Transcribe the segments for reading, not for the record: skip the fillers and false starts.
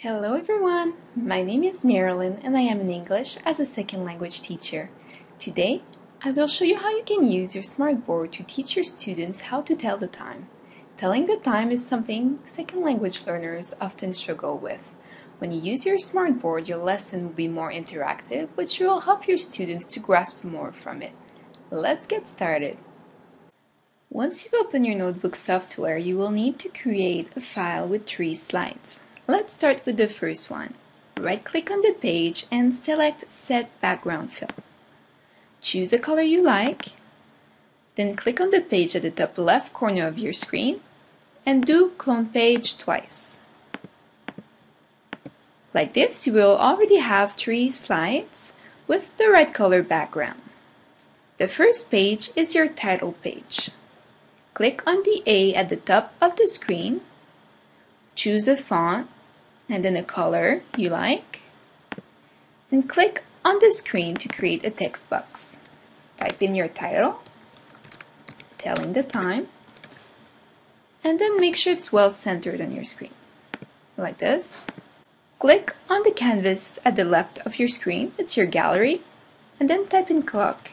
Hello everyone! My name is Marilyn and I am an English as a second language teacher. Today, I will show you how you can use your smartboard to teach your students how to tell the time. Telling the time is something second language learners often struggle with. When you use your smartboard, your lesson will be more interactive, which will help your students to grasp more from it. Let's get started! Once you've opened your notebook software, you will need to create a file with 3 slides. Let's start with the first one. Right-click on the page and select Set Background Fill. Choose a color you like, then click on the page at the top left corner of your screen and do Clone Page twice. Like this, you will already have 3 slides with the right color background. The first page is your title page. Click on the A at the top of the screen, choose a font and then a color you like, and click on the screen to create a text box. Type in your title, telling the time, and then make sure it's well centered on your screen, like this. Click on the canvas at the left of your screen, it's your gallery, and then type in clock.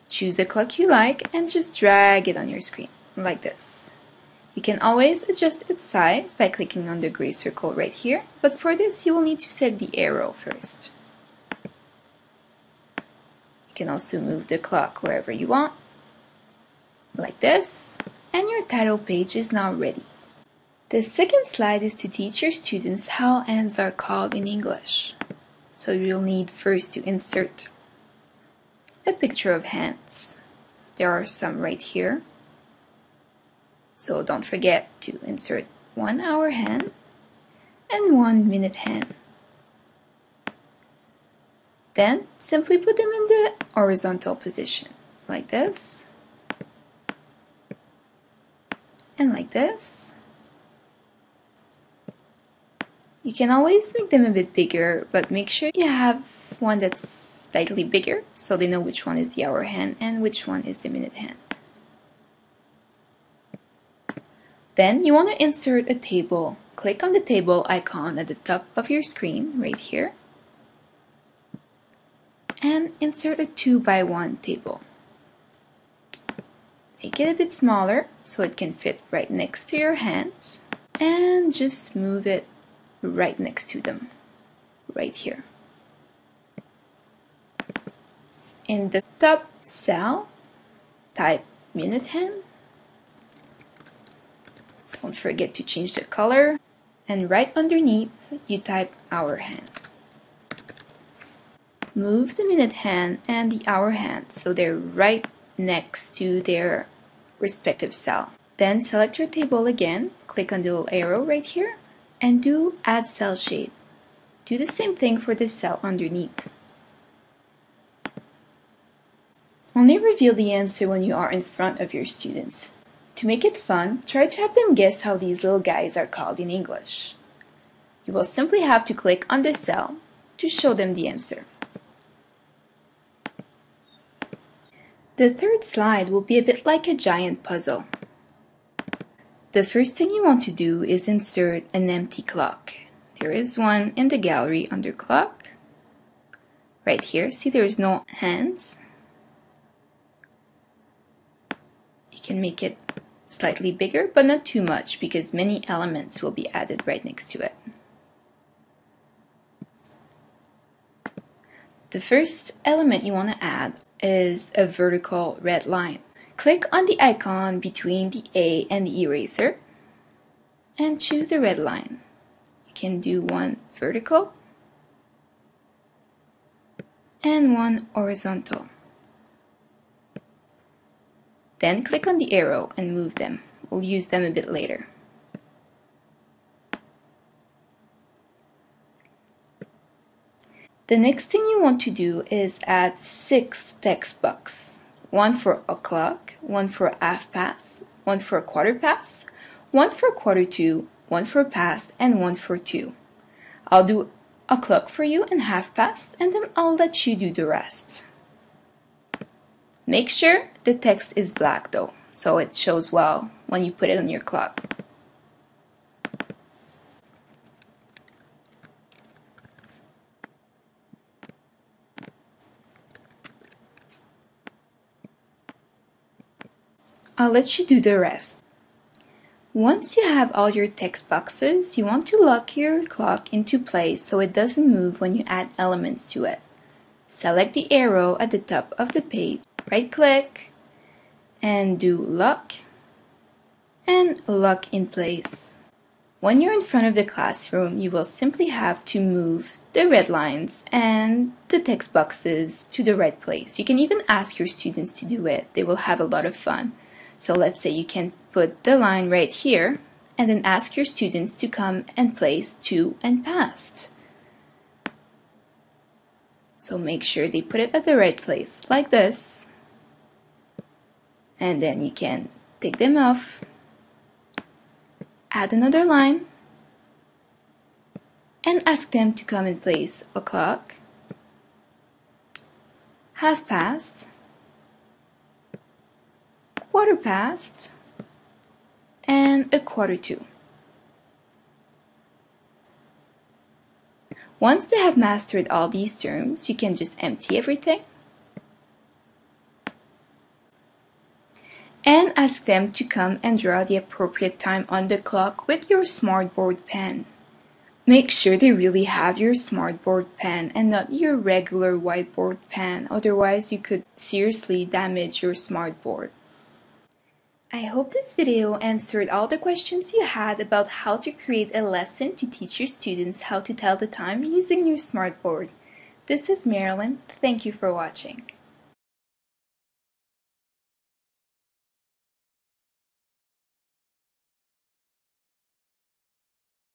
Choose a clock you like and just drag it on your screen, like this. You can always adjust its size by clicking on the gray circle right here, but for this you will need to set the arrow first. You can also move the clock wherever you want, like this, and your title page is now ready. The second slide is to teach your students how ends are called in English. So you'll need first to insert a picture of hands. There are some right here. So don't forget to insert 1 hour hand and 1 minute hand. Then simply put them in the horizontal position, like this, and like this. You can always make them a bit bigger, but make sure you have one that's slightly bigger so they know which one is the hour hand and which one is the minute hand. Then you want to insert a table. Click on the table icon at the top of your screen, right here, and insert a 2x1 table. Make it a bit smaller so it can fit right next to your hands, and just move it right next to them, right here. In the top cell, type minute hand. Don't forget to change the color, and right underneath you type hour hand. Move the minute hand and the hour hand so they're right next to their respective cell. Then select your table again, click on the little arrow right here, and do Add Cell Shade. Do the same thing for the cell underneath. Only reveal the answer when you are in front of your students. To make it fun, try to have them guess how these little guys are called in English. You will simply have to click on the cell to show them the answer. The third slide will be a bit like a giant puzzle. The first thing you want to do is insert an empty clock. There is one in the gallery under clock. Right here, see there's no hands. You can make it slightly bigger, but not too much because many elements will be added right next to it. The first element you want to add is a vertical red line. Click on the icon between the A and the eraser and choose the red line. You can do one vertical and one horizontal. Then click on the arrow and move them. We'll use them a bit later. The next thing you want to do is add 6 text boxes. One for o'clock, one for half past, one for quarter past, one for quarter to, one for past, and one for 2. I'll do o'clock for you and half past, and then I'll let you do the rest. Make sure the text is black though, so it shows well when you put it on your clock. I'll let you do the rest. Once you have all your text boxes, you want to lock your clock into place so it doesn't move when you add elements to it. Select the arrow at the top of the page, right-click, and do lock, and lock in place. When you're in front of the classroom, you will simply have to move the red lines and the text boxes to the right place. You can even ask your students to do it. They will have a lot of fun. So let's say you can put the line right here and then ask your students to come and place to and past. So make sure they put it at the right place, like this. And then you can take them off. Add another line and ask them to come and place o'clock, half past, quarter past, and a quarter to. Once they have mastered all these terms, you can just empty everything and ask them to come and draw the appropriate time on the clock with your smartboard pen. Make sure they really have your smartboard pen and not your regular whiteboard pen, otherwise you could seriously damage your smartboard. I hope this video answered all the questions you had about how to create a lesson to teach your students how to tell the time using your smartboard. This is Marilyn. Thank you for watching.